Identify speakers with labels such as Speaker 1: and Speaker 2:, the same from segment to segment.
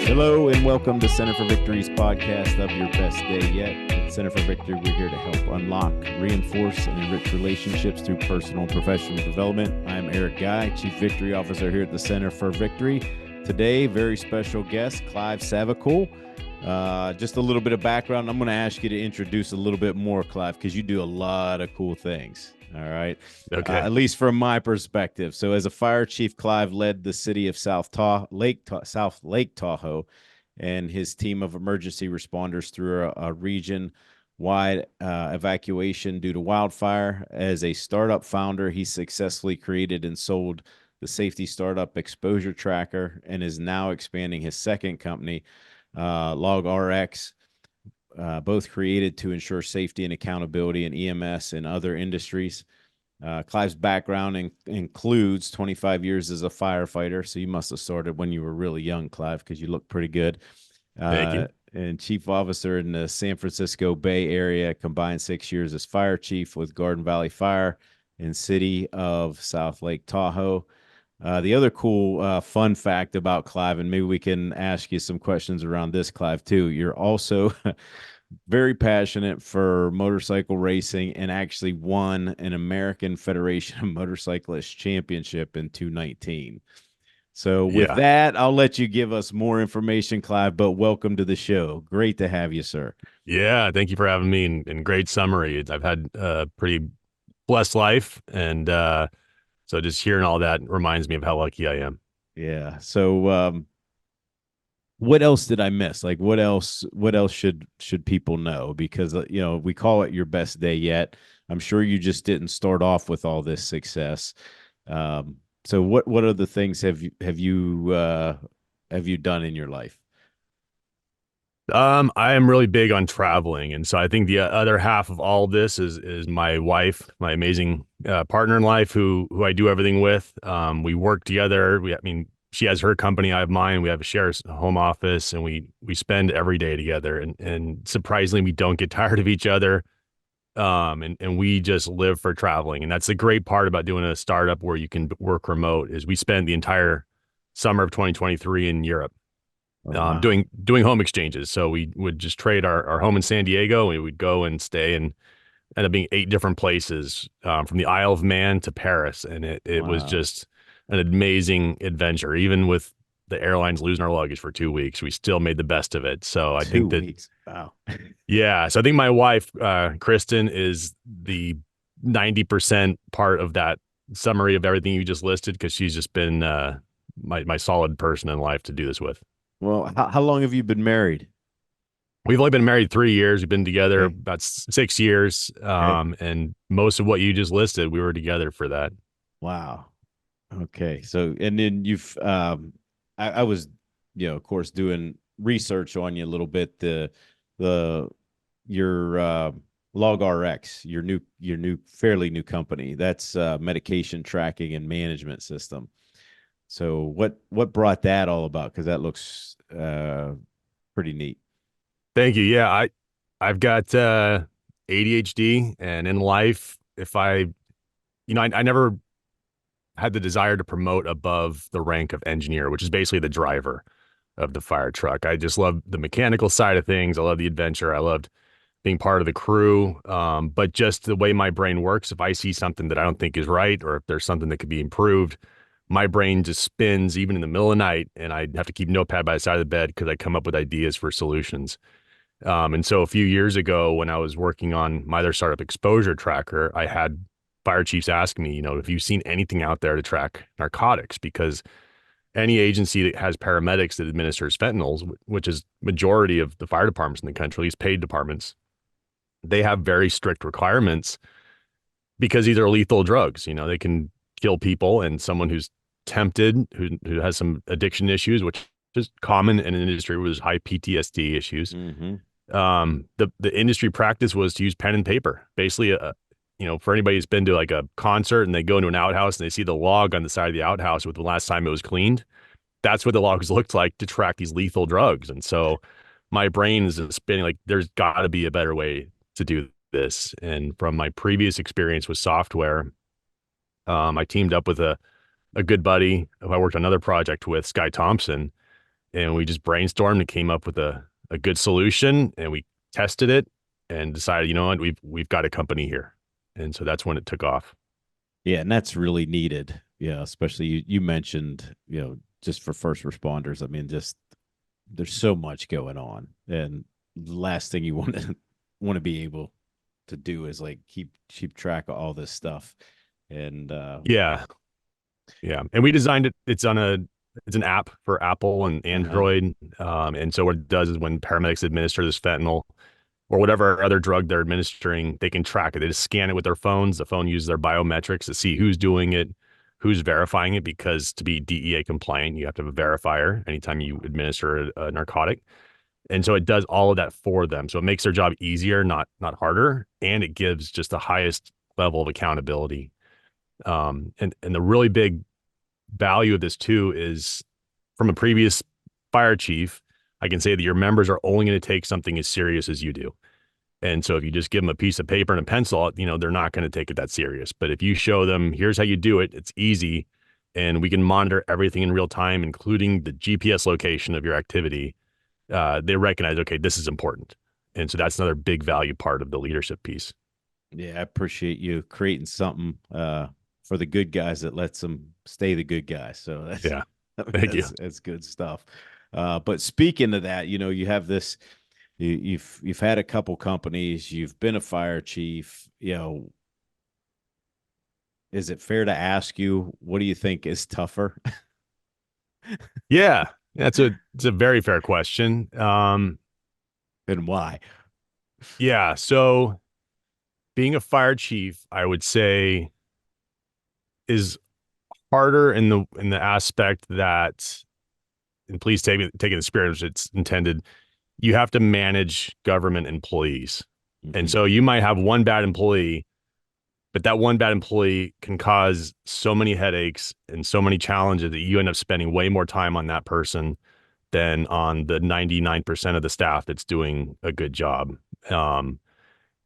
Speaker 1: Hello and welcome to Center for Victory's podcast of Your Best Day Yet. At Center for Victory, we're here to help unlock, reinforce, and enrich relationships through personal and professional development. I'm Eric Guy, Chief Victory Officer here at the Center for Victory. Today, very special guest, Clive Savicool. Just a little bit of background. I'm going to ask you to introduce a little bit more, Clive, because you do a lot of cool things. All right.
Speaker 2: Okay.
Speaker 1: At least from my perspective. So as a fire chief, Clive led the city of South Lake Tahoe and his team of emergency responders through a region-wide evacuation due to wildfire. As a startup founder, he successfully created and sold the Safety Startup Exposure Tracker and is now expanding his second company, LogRx. Both created to ensure safety and accountability in EMS and other industries. Clive's background includes 25 years as a firefighter, so you must have started when you were really young, Clive, because you look pretty good.
Speaker 2: Thank you.
Speaker 1: And chief officer in the San Francisco Bay Area, combined 6 years as fire chief with Garden Valley Fire and City of South Lake Tahoe. The other cool fun fact about Clive, and maybe we can ask you some questions around this, Clive, too. You're also very passionate for motorcycle racing and actually won an American Federation of Motorcyclists Championship in 2019. So with that, I'll let you give us more information, Clive, but welcome to the show. Great to have you, sir.
Speaker 2: Yeah, thank you for having me, and great summary. I've had a pretty blessed life, and so just hearing all that reminds me of how lucky I am.
Speaker 1: Yeah. So what else did I miss? Like what else should people know? Because we call it Your Best Day Yet. I'm sure you just didn't start off with all this success. So what other things have you done in your life?
Speaker 2: I am really big on traveling, and so I think the other half of all of this is my wife, my amazing partner in life, who I do everything with. We work together. She has her company, I have mine. We have a shared home office, and we spend every day together. And surprisingly, we don't get tired of each other. And we just live for traveling. And that's the great part about doing a startup where you can work remote is we spent the entire summer of 2023 in Europe.
Speaker 1: Wow.
Speaker 2: Doing home exchanges. So we would just trade our home in San Diego, and we would go and stay and end up being 8 different places, from the Isle of Man to Paris. And it was just an amazing adventure. Even with the airlines losing our luggage for 2 weeks, we still made the best of it. So I think that,
Speaker 1: 2 weeks. Wow.
Speaker 2: yeah. So I think my wife, Kristen, is the 90% part of that summary of everything you just listed, because she's just been my solid person in life to do this with.
Speaker 1: Well, how long have you been married?
Speaker 2: We've only been married 3 years. We've been together about 6 years. And most of what you just listed, we were together for that.
Speaker 1: Wow. Okay. So, and then you've, I was, of course, doing research on you a little bit. Your LogRx, your new fairly new company. That's medication tracking and management system. So what brought that all about? Because that looks pretty neat.
Speaker 2: Thank you. Yeah, I've got ADHD, and in life, if I never had the desire to promote above the rank of engineer, which is basically the driver of the fire truck. I just love the mechanical side of things. I love the adventure. I loved being part of the crew. But just the way my brain works, if I see something that I don't think is right, or if there's something that could be improved, my brain just spins even in the middle of the night, and I have to keep a notepad by the side of the bed because I come up with ideas for solutions. And so a few years ago, when I was working on my other startup, Exposure Tracker, I had fire chiefs ask me, have you seen anything out there to track narcotics? Because any agency that has paramedics that administers fentanyls, which is majority of the fire departments in the country, at least paid departments, they have very strict requirements because these are lethal drugs. They can kill people, and someone who's tempted, who has some addiction issues, which is common in an industry with high PTSD issues.
Speaker 1: Mm-hmm.
Speaker 2: The industry practice was to use pen and paper. Basically, for anybody who's been to like a concert and they go into an outhouse and they see the log on the side of the outhouse with the last time it was cleaned, that's what the logs looked like to track these lethal drugs. And so my brain is spinning like there's got to be a better way to do this. And from my previous experience with software, I teamed up with a good buddy who I worked on another project with, Sky Thompson, and we just brainstormed and came up with a good solution, and we tested it and decided, you know what, we've got a company here. And so that's when it took off.
Speaker 1: Yeah, and that's really needed. Yeah, especially you mentioned, just for first responders. I mean, just there's so much going on, and the last thing you want to be able to do is like keep track of all this stuff. And
Speaker 2: Yeah. Yeah. And we designed it. It's an app for Apple and
Speaker 1: uh-huh.
Speaker 2: Android. And so what it does is when paramedics administer this fentanyl or whatever other drug they're administering, they can track it. They just scan it with their phones. The phone uses their biometrics to see who's doing it, who's verifying it, because to be DEA compliant, you have to have a verifier anytime you administer a narcotic. And so it does all of that for them. So it makes their job easier, not harder, and it gives just the highest level of accountability. And the really big value of this too is, from a previous fire chief, I can say that your members are only going to take something as serious as you do. And so if you just give them a piece of paper and a pencil, they're not going to take it that serious. But if you show them, here's how you do it, it's easy, and we can monitor everything in real time, including the GPS location of your activity, they recognize, okay, this is important. And so that's another big value part of the leadership piece.
Speaker 1: Yeah, I appreciate you creating something for the good guys that lets them stay the good guys. So that's
Speaker 2: Yeah.
Speaker 1: I mean,
Speaker 2: Thank you.
Speaker 1: that's good stuff. But speaking of that, you have this. You've had a couple companies. You've been a fire chief. Is it fair to ask you what do you think is tougher?
Speaker 2: Yeah. It's a very fair question.
Speaker 1: And why?
Speaker 2: Yeah. So being a fire chief, I would say, is harder in the aspect that, and please take in the spirit which it's intended, you have to manage government employees. And
Speaker 1: Mm-hmm.
Speaker 2: so you might have one bad employee, but that one bad employee can cause so many headaches and so many challenges that you end up spending way more time on that person than on the 99% of the staff that's doing a good job. Um,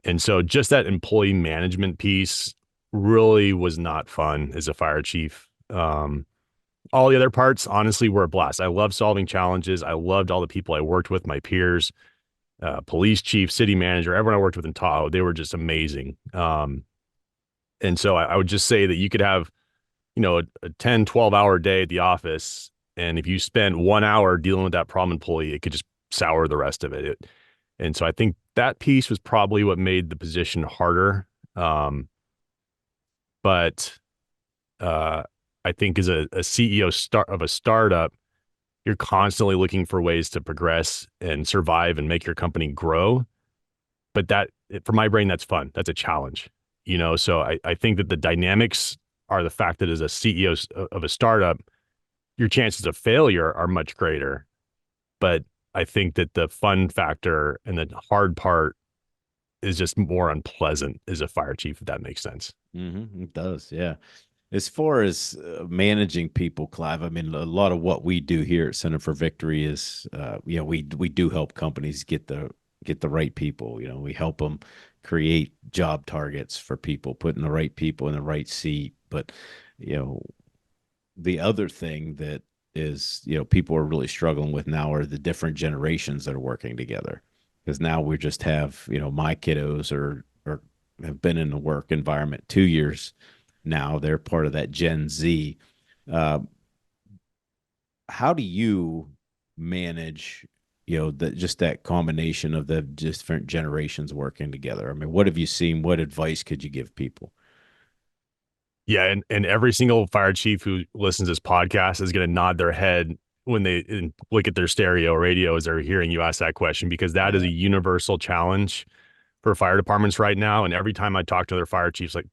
Speaker 2: and so just that employee management piece really was not fun as a fire chief. All the other parts, honestly, were a blast. I loved solving challenges. I loved all the people I worked with, my peers, police chief, city manager, everyone I worked with in Tahoe. They were just amazing. And so I would just say that you could have, a 10, 12-hour day at the office. And if you spend 1 hour dealing with that problem employee, it could just sour the rest of it. And so I think that piece was probably what made the position harder. But I think as a CEO of a startup, you're constantly looking for ways to progress and survive and make your company grow. But for my brain, that's fun. That's a challenge, So I think that the dynamics are the fact that as a CEO of a startup, your chances of failure are much greater. But I think that the fun factor and the hard part is just more unpleasant as a fire chief, if that makes sense.
Speaker 1: Mm-hmm. It does, yeah. As far as managing people, Clive, I mean, a lot of what we do here at Center for Victory is, we do help companies get the right people. We help them create job targets for people, putting the right people in the right seat. But you know, the other thing that is, people are really struggling with now are the different generations that are working together. Because now we just have, my kiddos are have been in the work environment 2 years now. They're part of that Gen Z. Uh, how do you manage, just that combination of the different generations working together? I mean, what have you seen? What advice could you give people?
Speaker 2: Yeah, and every single fire chief who listens to this podcast is going to nod their head when they look at their stereo radio as they're hearing you ask that question, because that is
Speaker 1: Yeah.
Speaker 2: a universal challenge for fire departments right now. And every time I talk to their fire chiefs, like,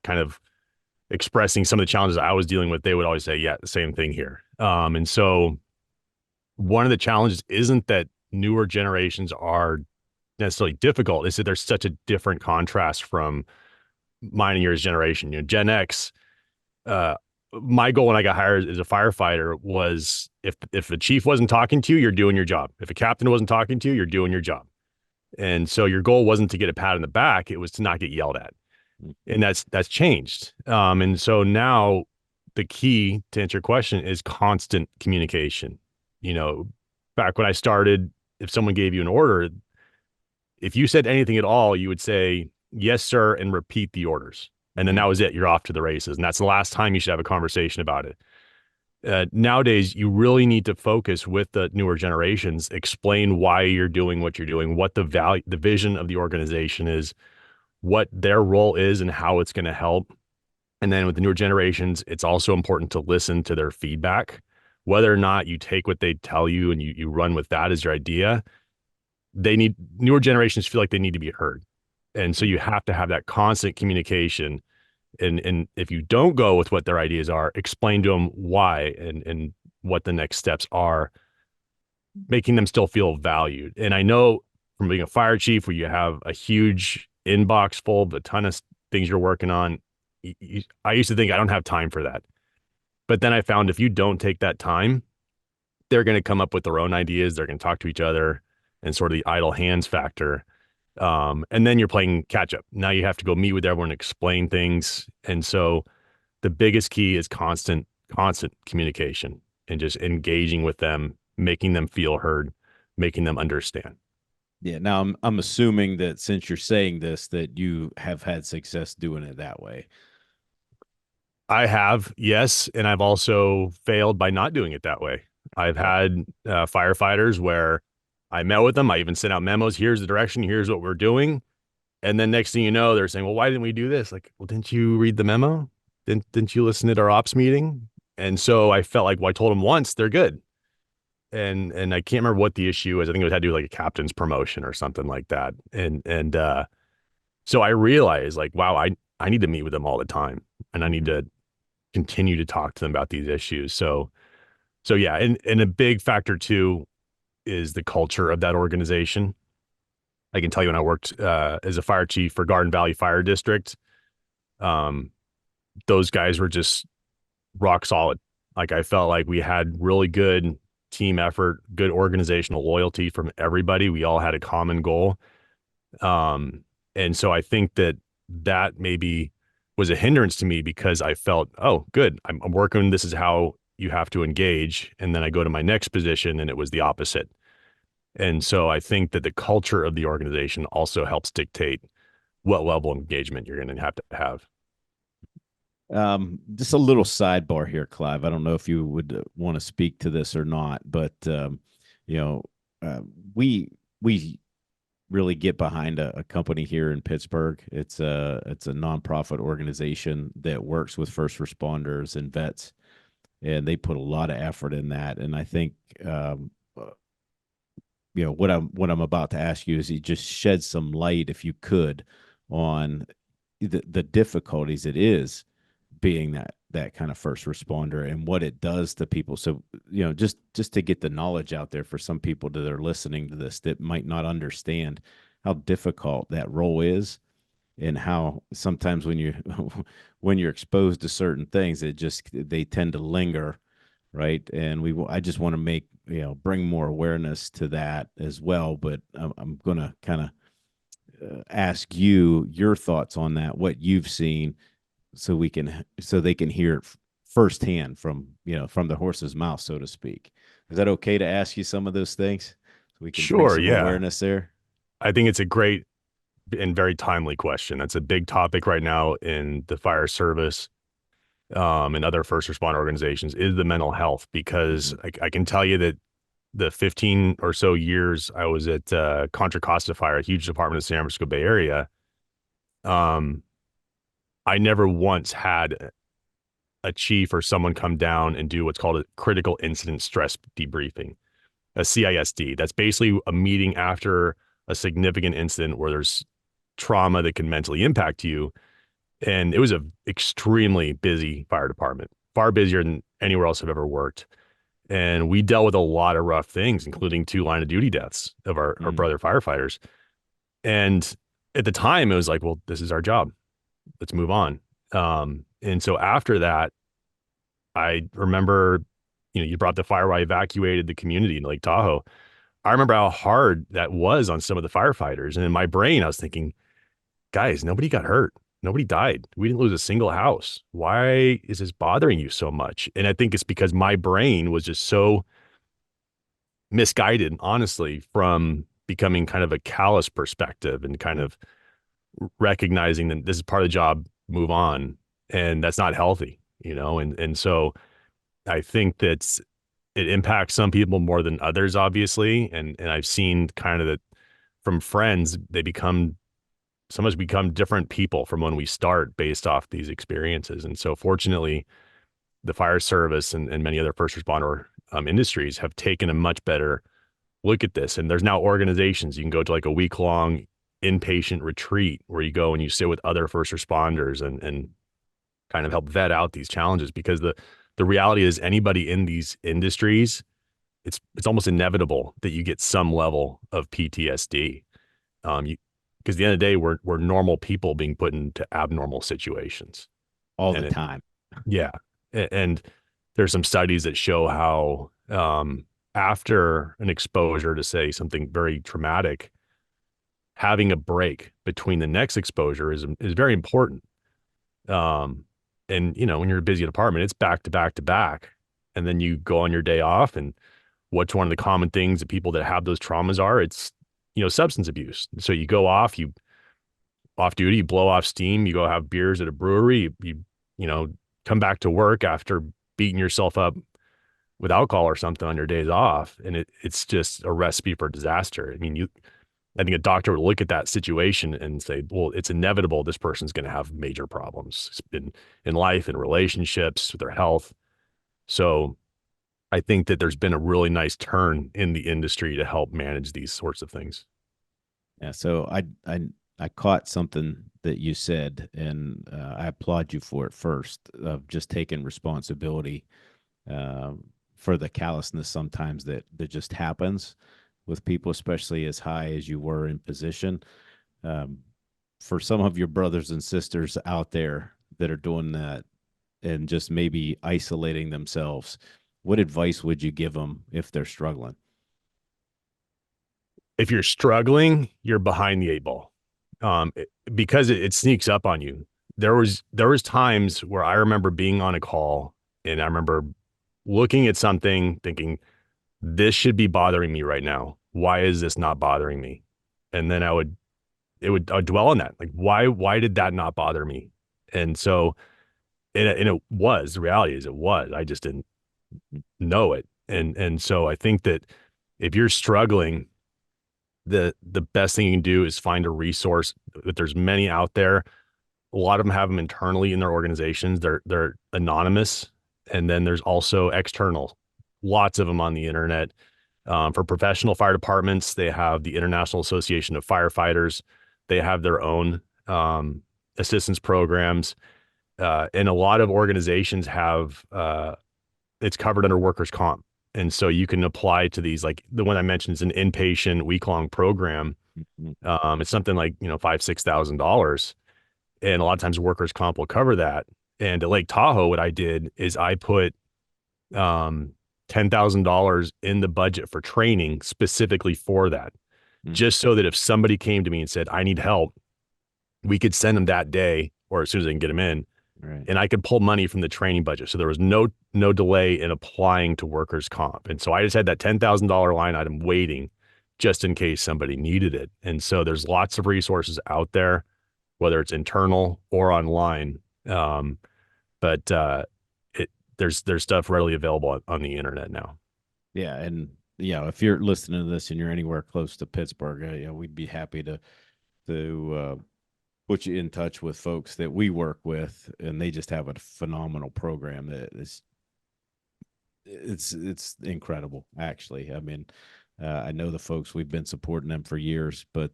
Speaker 2: kind of expressing some of the challenges I was dealing with, they would always say, yeah, the same thing here. And so one of the challenges isn't that newer generations are necessarily difficult, it's that there's such a different contrast from mine and yours generation. Gen X, uh, my goal when I got hired as a firefighter was, if the chief wasn't talking to you, you're doing your job. If a captain wasn't talking to you, you're doing your job. And so your goal wasn't to get a pat on the back, it was to not get yelled at. And that's changed. And so now the key to answer your question is constant communication. You know, back when I started, if someone gave you an order, if you said anything at all, you would say, yes, sir, and repeat the orders. And then
Speaker 1: Mm-hmm.
Speaker 2: that was it. You're off to the races. And that's the last time you should have a conversation about it. Nowadays, you really need to focus with the newer generations, explain why you're doing what you're doing, what the value, the vision of the organization is, what their role is, and how it's going to help. And then with the newer generations, it's also important to listen to their feedback. Whether or not you take what they tell you and you run with that as your idea, they need newer generations feel like they need to be heard. And so you have to have that constant communication. And if you don't go with what their ideas are, explain to them why and what the next steps are, making them still feel valued. And I know from being a fire chief where you have a huge inbox full of a ton of things you're working on, I used to think I don't have time for that. But then I found if you don't take that time, they're going to come up with their own ideas. They're going to talk to each other and sort of the idle hands factor. And then you're playing catch up. Now you have to go meet with everyone, explain things. And so the biggest key is constant communication and just engaging with them, making them feel heard, making them understand.
Speaker 1: Yeah. Now I'm assuming that since you're saying this, that you have had success doing it that way.
Speaker 2: I have, yes, and I've also failed by not doing it that way. I've
Speaker 1: Okay.
Speaker 2: had firefighters where I met with them. I even sent out memos. Here's the direction. Here's what we're doing. And then next thing you know, they're saying, "Well, why didn't we do this?" Like, well, didn't you read the memo? Didn't you listen to our ops meeting? And so I felt like, well, I told them once, they're good. And I can't remember what the issue was. I think it had to do with like a captain's promotion or something like that. And so I realized like, wow, I need to meet with them all the time, and I need
Speaker 1: Mhm.
Speaker 2: to continue to talk to them about these issues. So yeah, and a big factor too is the culture of that organization. I can tell you when I worked as a fire chief for Garden Valley Fire District, um, those guys were just rock solid. Like I felt like we had really good team effort, good organizational loyalty from everybody. We all had a common goal. Um, and so I think that that maybe was a hindrance to me because I felt, oh, good, I'm working. This is how you have to engage. And then I go to my next position and it was the opposite. And so I think that the culture of the organization also helps dictate what level of engagement you're going to have.
Speaker 1: Just a little sidebar here, Clive. I don't know if you would want to speak to this or not, but you know, uh, we really get behind a company here in Pittsburgh. It's a nonprofit organization that works with first responders and vets, and they put a lot of effort in that. And I think uh, what I'm about to ask you is you just shed some light, if you could, on the difficulties it is being that kind of first responder and what it does to people. So just to get the knowledge out there for some people that are listening to this that might not understand how difficult that role is, and how sometimes when you when you're exposed to certain things, they tend to linger, right? And I just want to make bring more awareness to that as well. But I'm going to kind of ask you your thoughts on that, what you've seen, so they can hear it firsthand from from the horse's mouth, so to speak. Is that okay to ask you some of those things so we can bring
Speaker 2: Sure.
Speaker 1: some
Speaker 2: Yeah.
Speaker 1: awareness there?
Speaker 2: I think it's a great and very timely question. That's a big topic right now in the fire service and other first responder organizations is the mental health, because
Speaker 1: Mm-hmm.
Speaker 2: I can tell you that the 15 or so years I was at Contra Costa Fire, a huge department in the San Francisco Bay Area, um, I never once had a chief or someone come down and do what's called a critical incident stress debriefing, a CISD. That's basically a meeting after a significant incident where there's trauma that can mentally impact you. And it was a extremely busy fire department, far busier than anywhere else I've ever worked. And we dealt with a lot of rough things, including 2 line of duty deaths of our
Speaker 1: Mm-hmm.
Speaker 2: brother firefighters. And at the time, it was like, well, this is our job. Let's move on. And so after that, I remember, you brought the fire where I evacuated the community in Lake Tahoe. I remember how hard that was on some of the firefighters. And in my brain, I was thinking, guys, nobody got hurt. Nobody died. We didn't lose a single house. Why is this bothering you so much? And I think it's because my brain was just so misguided, honestly, from becoming kind of a callous perspective and kind of recognizing that this is part of the job, move on. And that's not healthy, you know? And so I think that it impacts some people more than others, obviously. And I've seen kind of that from friends, they become some of us become different people from when we start based off these experiences. And so fortunately, the fire service and many other first responder industries have taken a much better look at this. And there's now organizations you can go to, like a week long inpatient retreat where you go and you sit with other first responders and kind of help vet out these challenges, because the reality is anybody in these industries, it's almost inevitable that you get some level of PTSD. You Because at the end of the day, we're normal people being put into abnormal situations.
Speaker 1: all the
Speaker 2: And
Speaker 1: time.
Speaker 2: yeah, and there's some studies that show how after an exposure to, say, something very traumatic, having a break between the next exposure is very important. Um, and you know, when you're a busy department, it's back to back to back, and then you go on your day off. And what's one of the common things that people that have those traumas are? It's, you know, substance abuse. So you go off, you off duty, you blow off steam, you go have beers at a brewery, you know, come back to work after beating yourself up with alcohol or something on your days off, and it's just a recipe for disaster. I mean, I think a doctor would look at that situation and say, well, it's inevitable this person's going to have major problems in life and relationships with their health. So I think that there's been a really nice turn in the industry to help manage these sorts of things.
Speaker 1: Yeah. So I caught something that you said, and I applaud you for it first, of just taking responsibility uh, for the callousness sometimes that just happens with people, especially as high as you were in position. Um, for some of your brothers and sisters out there that are doing that and just maybe isolating themselves, what advice would you give them if they're struggling?
Speaker 2: If you're struggling, you're behind the eight ball, because it sneaks up on you. There was times where I remember being on a call, and I remember looking at something thinking, this should be bothering me right now. Why is this not bothering me? And then I would dwell on that. Like, why did that not bother me? And so, and it was, the reality is it was, I just didn't know it. And so I think that if you're struggling, the best thing you can do is find a resource. That there's many out there. A lot of them have them internally in their organizations. They're anonymous, and then there's also external. Lots of them on the internet. For professional fire departments, they have the International Association of Firefighters. They have their own assistance programs, and a lot of organizations have it's covered under workers' comp. And so you can apply to these, like the one I mentioned is an inpatient week-long program.
Speaker 1: Mhm.
Speaker 2: It's something like, you know, $5,000-$6,000. And a lot of times workers' comp will cover that. And at Lake Tahoe, what I did is I put um, $10,000 in the budget for training specifically for that,
Speaker 1: Mm.
Speaker 2: just so that if somebody came to me and said, I need help, we could send them that day or as soon as they can get them in,
Speaker 1: Right.
Speaker 2: and I could pull money from the training budget. So there was no delay in applying to workers' comp. And so I just had that $10,000 line item waiting just in case somebody needed it. And so there's lots of resources out there, whether it's internal or online. But it there's stuff readily available on the internet now.
Speaker 1: Yeah, and if you're listening to this and you're anywhere close to Pittsburgh, we'd be happy to put you in touch with folks that we work with, and they just have a phenomenal program that is it's incredible. Actually, I mean, I know the folks, we've been supporting them for years, but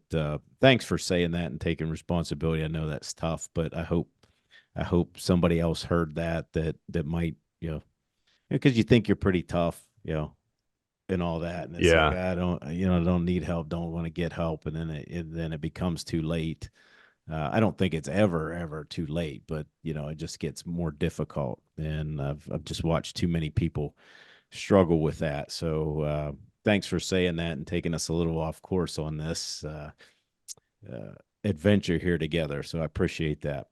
Speaker 1: thanks for saying that and taking responsibility. I know that's tough, but I hope somebody else heard that might, because you think you're pretty tough, and all that, and it's like,
Speaker 2: Yeah.
Speaker 1: I don't need help, don't want to get help, and then it becomes too late. I don't think it's ever too late, but it just gets more difficult, and I've just watched too many people struggle with that. So thanks for saying that and taking us a little off course on this adventure here together. So I appreciate that.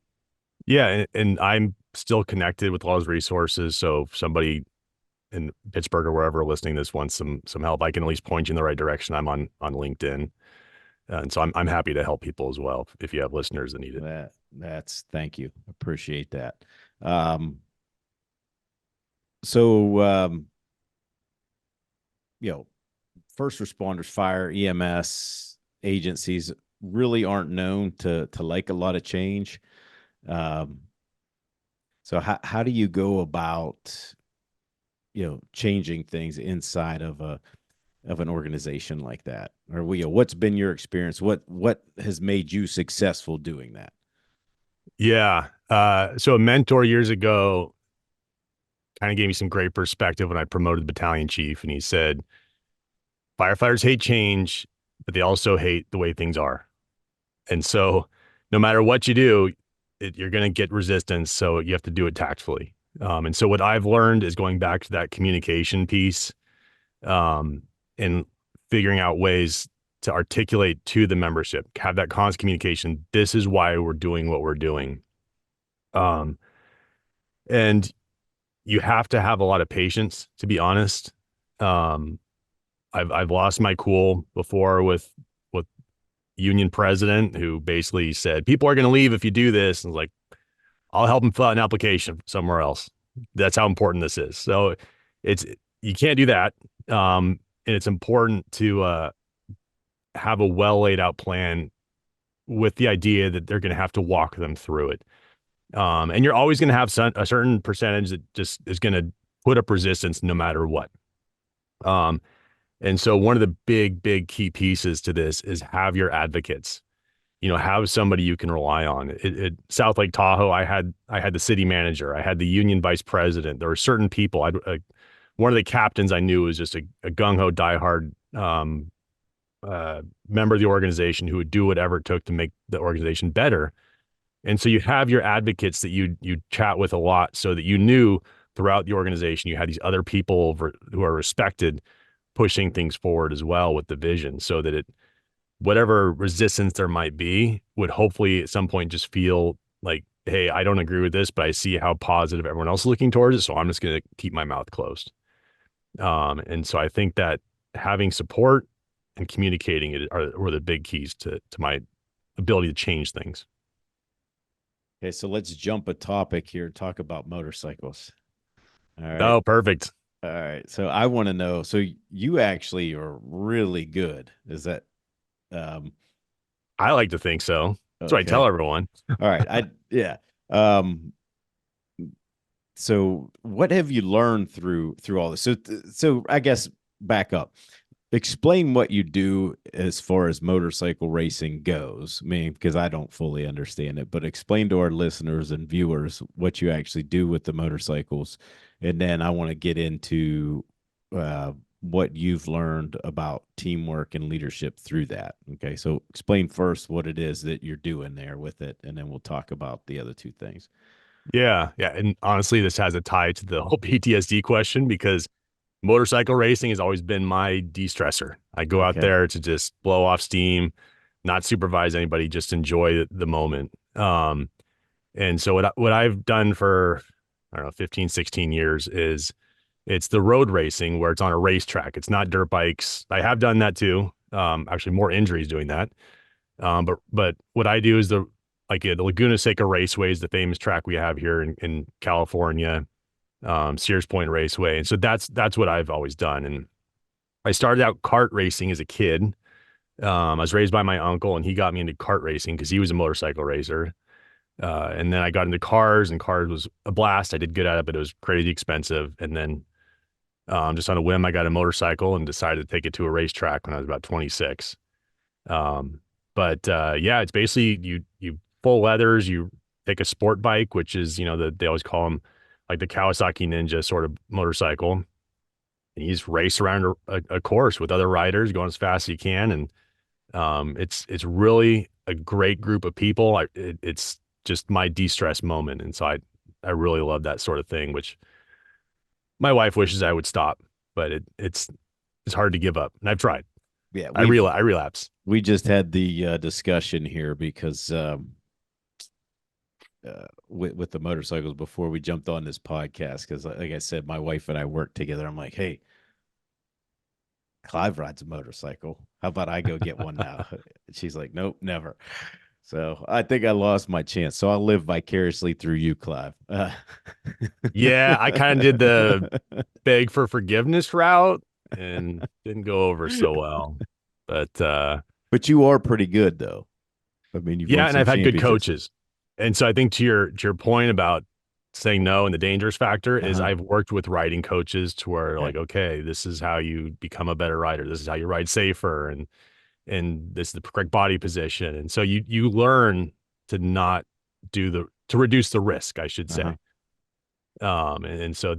Speaker 2: Yeah, and I'm still connected with all those resources. So if somebody in Pittsburgh or wherever listening to this wants some help, I can at least point you in the right direction. I'm on LinkedIn, and so I'm happy to help people as well if you have listeners that need it.
Speaker 1: That's thank you. Appreciate that. Um, so you know, first responders, fire, EMS agencies really aren't known to like a lot of change. Um, so how do you go about changing things inside of an organization like that? Or what's been your experience? What has made you successful doing that?
Speaker 2: Yeah. So a mentor years ago kind of gave me some great perspective when I promoted battalion chief, and he said, "Firefighters hate change, but they also hate the way things are." And so, no matter what you do, you're going to get resistance. So you have to do it tactfully. And so, what I've learned is going back to that communication piece, um, and figuring out ways to articulate to the membership, have that constant communication. This is why we're doing what we're doing. Um, and you have to have a lot of patience, to be honest. Um, I've lost my cool before with union president who basically said people are going to leave if you do this, and like, I'll help them fill out an application somewhere else. That's how important this is. So it's you can't do that, and it's important to have a well laid out plan with the idea that they're going to have to walk them through it. And you're always going to have a certain percentage that just is going to put up resistance no matter what. Um, and so one of the big key pieces to this is have your advocates. Have somebody you can rely on. At South Lake Tahoe, I had the city manager, I had the union vice president. There were certain people. One of the captains I knew was just a gung ho, diehard member of the organization who would do whatever it took to make the organization better. And so you have your advocates that you chat with a lot, so that you knew throughout the organization you had these other people who are respected pushing things forward as well with the vision, so that whatever resistance there might be would hopefully at some point just feel like, hey, I don't agree with this, but I see how positive everyone else is looking towards it, so I'm just going to keep my mouth closed. And so I think that having support and communicating it were the big keys to my ability to change things.
Speaker 1: Okay, so let's jump a topic here. Talk about motorcycles. All right.
Speaker 2: Oh, perfect.
Speaker 1: All right. So I want to know. So you actually are really good. Is that um
Speaker 2: I like to think so. That's what I tell
Speaker 1: okay?
Speaker 2: everyone.
Speaker 1: All right. Yeah. Um so what have you learned through all this? So I guess back up. Explain what you do as far as motorcycle racing goes. I mean, because I don't fully understand it, but explain to our listeners and viewers what you actually do with the motorcycles. And then I want to get into what you've learned about teamwork and leadership through that. Okay. So explain first what it is that you're doing there with it, and then we'll talk about the other two things.
Speaker 2: Yeah, yeah. And honestly, this has a tie to the whole PTSD question, because motorcycle racing has always been my de-stressor. I go out
Speaker 1: Okay.
Speaker 2: there to just blow off steam, not supervise anybody, just enjoy the moment. And so what I've done for, I don't know, 15, 16 years is it's the road racing where it's on a racetrack. It's not dirt bikes. I have done that too. Actually more injuries doing that. But what I do is the Laguna Seca Raceway is the famous track we have here in California, Sears Point Raceway. And so that's what I've always done. And I started out kart racing as a kid. I was raised by my uncle, and he got me into kart racing because he was a motorcycle racer. And then I got into cars, and cars was a blast. I did good at it, but it was crazy expensive. And then just on a whim, I got a motorcycle and decided to take it to a racetrack when I was about 26. Um, but yeah, it's basically you full leathers, you take a sport bike, which is, they always call them like the Kawasaki Ninja sort of motorcycle. And you just race around a course with other riders going as fast as you can. And it's really a great group of people. It's just my de-stress moment. And so I really love that sort of thing, which my wife wishes I would stop, but it's is hard to give up. And I've tried.
Speaker 1: Yeah,
Speaker 2: I relapse.
Speaker 1: we just had the discussion here because with the motorcycles before we jumped on this podcast because like I said, my wife and I work together. I'm like, hey, Clive rides a motorcycle. How about I go get one now? She's like, nope, never. So I think I lost my chance. So I'll live vicariously through you, Clive.
Speaker 2: Yeah, I kind of did the beg for forgiveness route and didn't go over so well. But
Speaker 1: But you are pretty good, though. I mean, you've won
Speaker 2: yeah, and
Speaker 1: some
Speaker 2: I've had good
Speaker 1: championships.
Speaker 2: coaches. And so I think to your point about saying no and the dangerous factor
Speaker 1: Uh
Speaker 2: is
Speaker 1: huh.
Speaker 2: I've worked with riding coaches to where
Speaker 1: Okay.
Speaker 2: like, okay, this is how you become a better rider. This is how you ride safer and this is the correct body position. And so you learn to not do the to reduce the risk, I should
Speaker 1: Uh huh.
Speaker 2: say. And so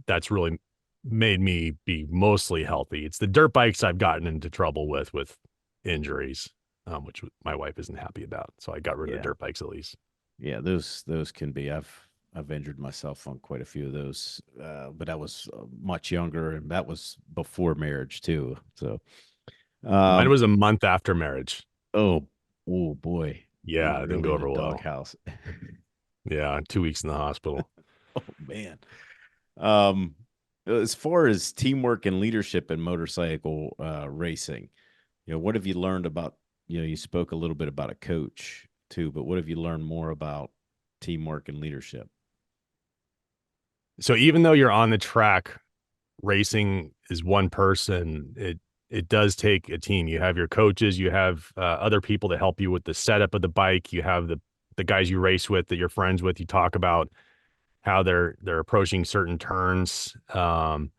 Speaker 2: that's really made me be mostly healthy. It's the dirt bikes I've gotten into trouble with injuries, which my wife isn't happy about. So I got rid of the
Speaker 1: Yeah.
Speaker 2: dirt bikes at least.
Speaker 1: Yeah. Those can be. I've injured myself on quite a few of those, but I was much younger, and that was before marriage too. So,
Speaker 2: Mine
Speaker 1: um,
Speaker 2: was a month after marriage.
Speaker 1: oh, oh boy, you
Speaker 2: Yeah,
Speaker 1: were
Speaker 2: it didn't
Speaker 1: really
Speaker 2: go
Speaker 1: in a
Speaker 2: over well.
Speaker 1: doghouse.
Speaker 2: Yeah, 2 weeks in the hospital.
Speaker 1: Oh man. Um, as far as teamwork and leadership in motorcycle racing, what have you learned about? You spoke a little bit about a coach too, but what have you learned more about teamwork and leadership?
Speaker 2: So even though you're on the track, racing is one person. It does take a team. You have your coaches, you have other people that help you with the setup of the bike. You have the guys you race with that you're friends with. You talk about how they're approaching certain turns. And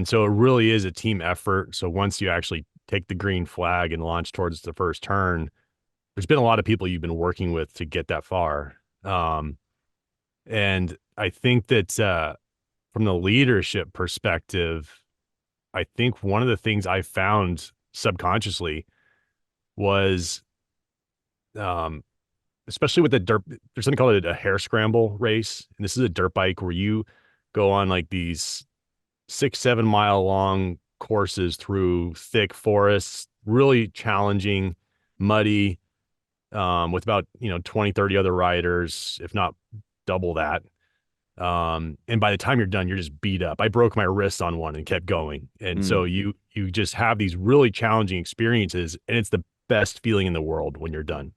Speaker 2: so it really is a team effort. So once you actually take the green flag and launch towards the first turn, there's been a lot of people you've been working with to get that far. And I think that from the leadership perspective, I think one of the things I found subconsciously was, um, especially with the dirt, there's something called a hare scramble race. And this is a dirt bike where you go on like these 6, 7 mile long courses through thick forests, really challenging, muddy, with about, 20, 30 other riders, if not double that. And by the time you're done, you're just beat up. I broke my wrist on one and kept going. And so
Speaker 1: Mm,
Speaker 2: you just have these really challenging experiences, and it's the best feeling in the world when you're done.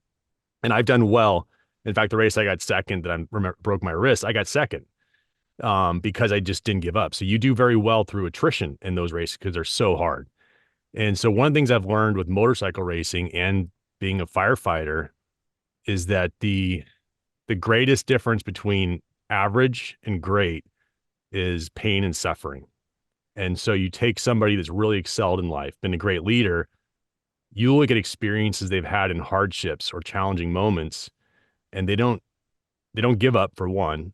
Speaker 2: And I've done well. In fact, the race I got second that broke my wrist, I got second because I just didn't give up. So you do very well through attrition in those races because they're so hard. And so one of the things I've learned with motorcycle racing and being a firefighter is that the greatest difference between average and great is pain and suffering. And so you take somebody that's really excelled in life, been a great leader, you look at experiences they've had in hardships or challenging moments, and they don't give up for one,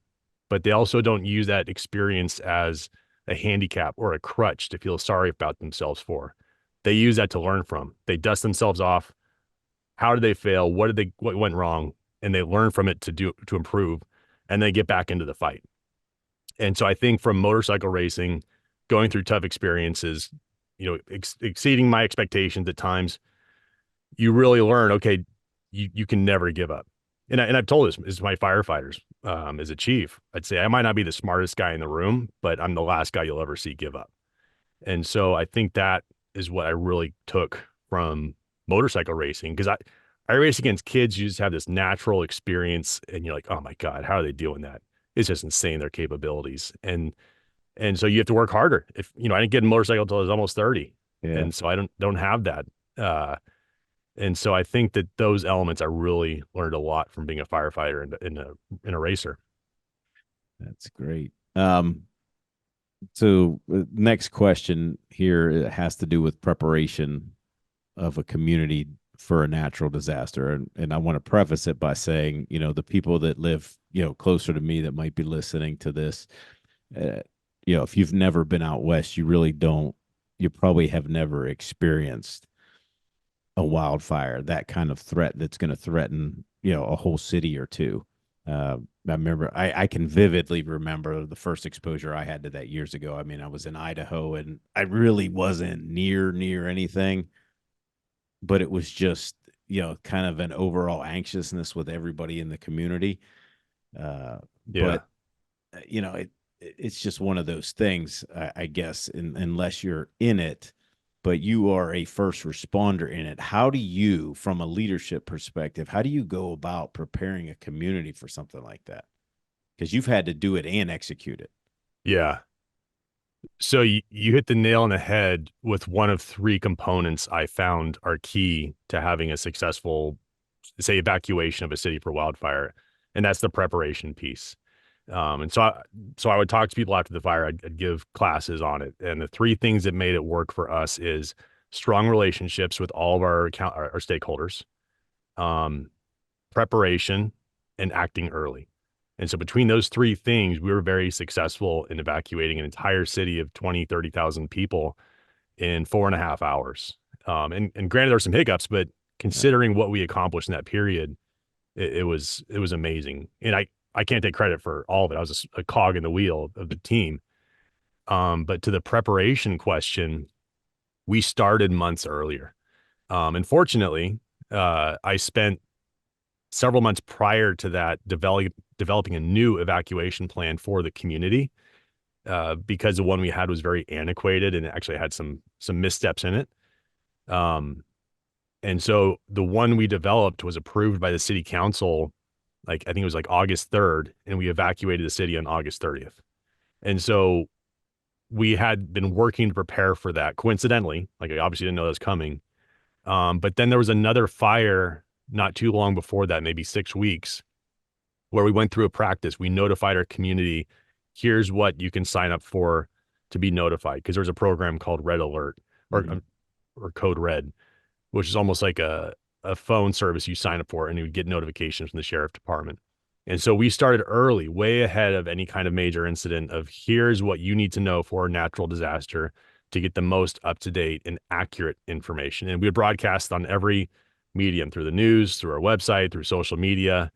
Speaker 2: but they also don't use that experience as a handicap or a crutch to feel sorry about themselves for. They use that to learn from. They dust themselves off. How did they fail? What went wrong? And they learn from it to improve, and they get back into the fight. And so I think from motorcycle racing, going through tough experiences, exceeding my expectations at times, you really learn, okay, you can never give up. And I've told this is my firefighters as a chief. I'd say I might not be the smartest guy in the room, but I'm the last guy you'll ever see give up. And so I think that is what I really took from motorcycle racing because I race against kids. You just have this natural experience, and you're like, oh my god, how are they doing that? It's just insane their capabilities, and so you have to work harder. If I didn't get a motorcycle until I was almost 30,
Speaker 1: yeah,
Speaker 2: and so I don't have that. Uh, and so I think that those elements I really learned a lot from being a firefighter and in a racer.
Speaker 1: that's great. So next question here has to do with preparation of a community for a natural disaster, and I want to preface it by saying, the people that live, closer to me that might be listening to this, uh, if you've never been out west, you really don't. You probably have never experienced a wildfire, that kind of threat that's going to threaten, a whole city or two. Uh, I remember, I can vividly remember the first exposure I had to that years ago. I mean, I was in Idaho and I really wasn't near anything, but it was just, kind of an overall anxiousness with everybody in the community.
Speaker 2: Yeah.
Speaker 1: But it's just one of those things, I guess, unless you're in it, but you are a first responder in it. How do you, from a leadership perspective, how do you go about preparing a community for something like that? Because you've had to do it and execute it.
Speaker 2: Yeah. So you hit the nail on the head with one of three components I found are key to having a successful, say, evacuation of a city for wildfire, and that's the preparation piece. And so I would talk to people after the fire. I'd give classes on it, and the three things that made it work for us is strong relationships with all of our stakeholders, um, preparation, and acting early. And so between those three things, we were very successful in evacuating an entire city of 20, 30,000 people in 4.5 hours. And granted, there were some hiccups, but
Speaker 1: Yeah.
Speaker 2: considering what we accomplished in that period, it was amazing. And I can't take credit for all of it. I was a cog in the wheel of the team. But to the preparation question, we started months earlier. And fortunately, I spent several months prior to that developing a new evacuation plan for the community, because the one we had was very antiquated and it actually had some missteps in it. Um, and so the one we developed was approved by the city council, like I think it was like August 3rd, and we evacuated the city on August 30th. And so we had been working to prepare for that. Coincidentally, like I obviously didn't know that was coming. But then there was another fire not too long before that, maybe 6 weeks, where we went through a practice. We notified our community, here's what you can sign up for to be notified. Because there was a program called Red Alert, or
Speaker 1: Mm-hmm.
Speaker 2: or Code Red, which is almost like a phone service you sign up for and you would get notifications from the sheriff department. And so we started early, way ahead of any kind of major incident of here's what you need to know for a natural disaster to get the most up-to-date and accurate information. And we would broadcast on every medium, through the news, through our website, through social media,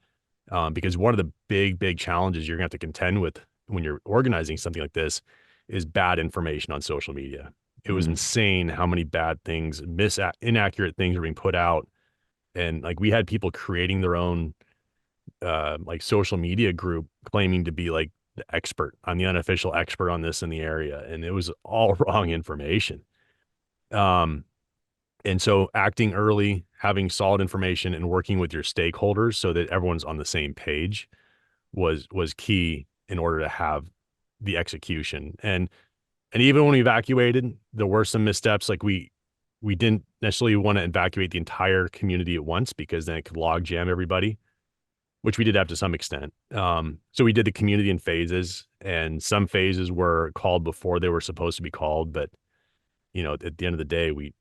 Speaker 2: because one of the big challenges you're going to have to contend with when you're organizing something like this is bad information on social media. It was
Speaker 1: Mm-hmm.
Speaker 2: insane how many bad things, inaccurate things were being put out. And like we had people creating their own like social media group claiming to be like the expert. I'm the unofficial expert on this in the area. And it was all wrong information. Um, and so acting early, having solid information and working with your stakeholders so that everyone's on the same page was key in order to have the execution. And even when we evacuated, there were some missteps. Like we didn't necessarily want to evacuate the entire community at once because then it could log jam everybody, which we did have to some extent. So we did the community in phases, and some phases were called before they were supposed to be called. But at the end of the day, we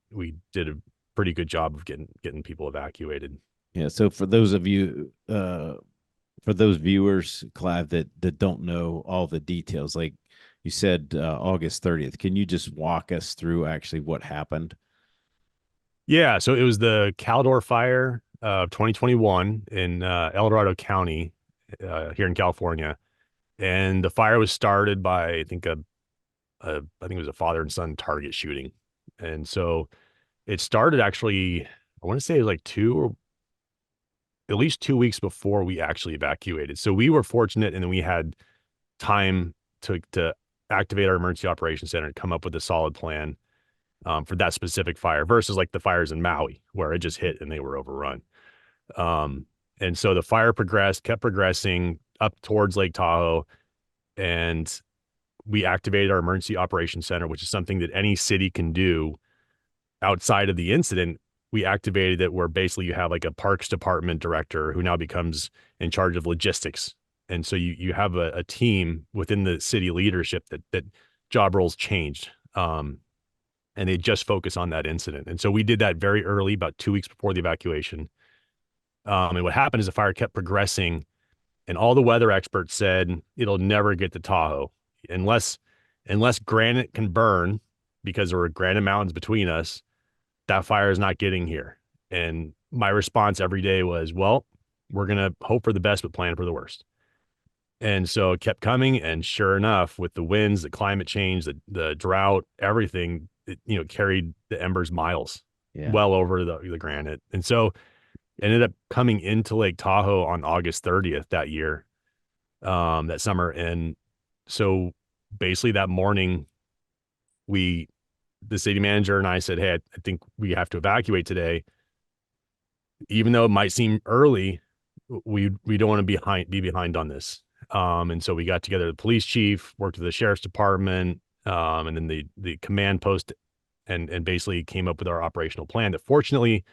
Speaker 2: did a pretty good job of getting people evacuated.
Speaker 1: Yeah. So for those viewers, Clive, that don't know all the details, like you said, August 30th, can you just walk us through actually what happened?
Speaker 2: Yeah, so it was the Caldor fire of 2021 in El Dorado County here in California, and the fire was started by I think it was a father and son target shooting, and so it started actually I want to say it was like two or at least 2 weeks before we actually evacuated. So we were fortunate, and then we had time to activate our emergency operations center and come up with a solid plan for that specific fire versus like the fires in Maui where it just hit and they were overrun. Um, and so the fire kept progressing up towards Lake Tahoe, and we activated our emergency operations center, which is something that any city can do outside of the incident. We activated it where basically you have like a parks department director who now becomes in charge of logistics. And so you have a team within the city leadership that job roles changed. And they just focus on that incident. And so we did that very early, about 2 weeks before the evacuation. And what happened is the fire kept progressing, and all the weather experts said it'll never get to Tahoe unless granite can burn, because there were granite mountains between us. That fire is not getting here. And my response every day was, well, we're going to hope for the best, but plan for the worst. And so it kept coming. And sure enough, with the winds, the climate change, the drought, everything, it, carried the embers miles
Speaker 1: Yeah.
Speaker 2: well over the granite. And so it ended up coming into Lake Tahoe on August 30th that year, that summer. And so basically that morning, the city manager and I said, hey, I think we have to evacuate today. Even though it might seem early, we don't want to be behind on this. And so we got together the police chief, worked with the sheriff's department, and then the command post, and basically came up with our operational plan that fortunately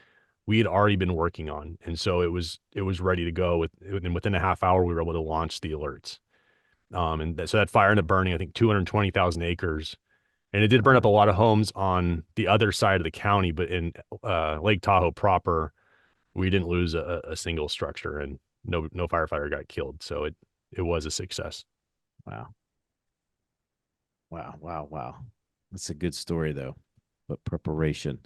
Speaker 2: we had already been working on. And so it was ready to go and within a half hour we were able to launch the alerts. So that fire ended up burning, I think, 220,000 acres. And it did burn up a
Speaker 1: Wow.
Speaker 2: lot of homes on the other side of the county, but in Lake Tahoe proper, we didn't lose a single structure, and no firefighter got killed. So it was a success.
Speaker 1: Wow. Wow. Wow. Wow. That's a good story though. But preparation.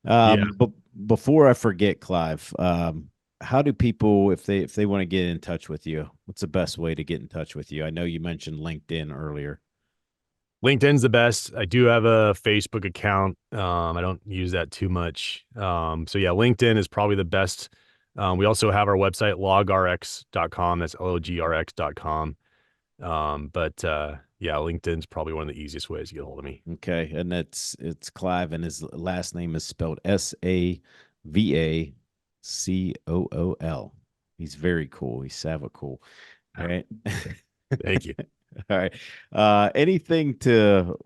Speaker 2: Yeah.
Speaker 1: But before I forget, Clive, how do people, if they want to get in touch with you, what's the best way to get in touch with you? I know you mentioned LinkedIn earlier.
Speaker 2: LinkedIn's the best. I do have a Facebook account. I don't use that too much. So yeah, LinkedIn is probably the best. We also have our website, logrx.com. That's logrx.com. But yeah, LinkedIn's probably one of the easiest ways to get a hold of me.
Speaker 1: Okay, and it's Clive, and his last name is spelled Savacool. He's very cool. He's Savacool. All right.
Speaker 2: Thank you.
Speaker 1: All right. Anything to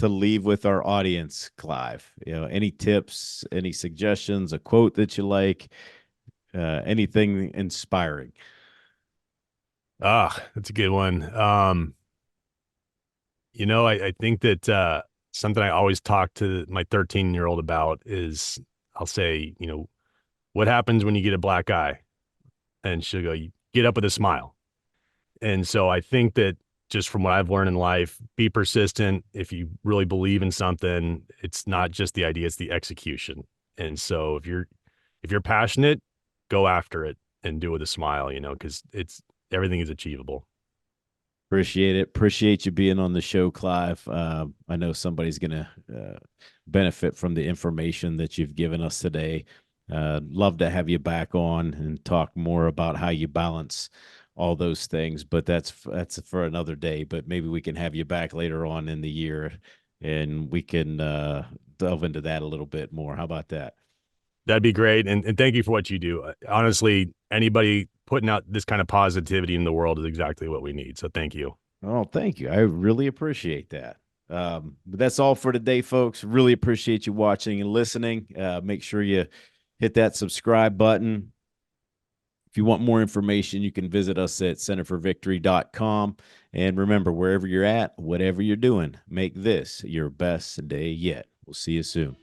Speaker 1: leave with our audience, Clive? Any tips, any suggestions, a quote that you like, anything inspiring?
Speaker 2: Ah, that's a good one. I think that something I always talk to my 13-year-old about is I'll say, what happens when you get a black eye? And she'll go, you get up with a smile. And so I think that just from what I've learned in life, be persistent. If you really believe in something, it's not just the idea, it's the execution. And so if you're passionate, go after it and do it with a smile, because everything is achievable.
Speaker 1: Appreciate it. Appreciate you being on the show, Clive. I know somebody's going to benefit from the information that you've given us today. Love to have you back on and talk more about how you balance all those things, but that's for another day. But maybe we can have you back later on in the year, and we can delve into that a little bit more. How about that?
Speaker 2: That'd be great. And thank you for what you do. Honestly, anybody putting out this kind of positivity in the world is exactly what we need. So thank you.
Speaker 1: Oh, thank you. I really appreciate that. But that's all for today, folks. Really appreciate you watching and listening. Make sure you hit that subscribe button. If you want more information, you can visit us at centerforvictory.com. And remember, wherever you're at, whatever you're doing, make this your best day yet. We'll see you soon.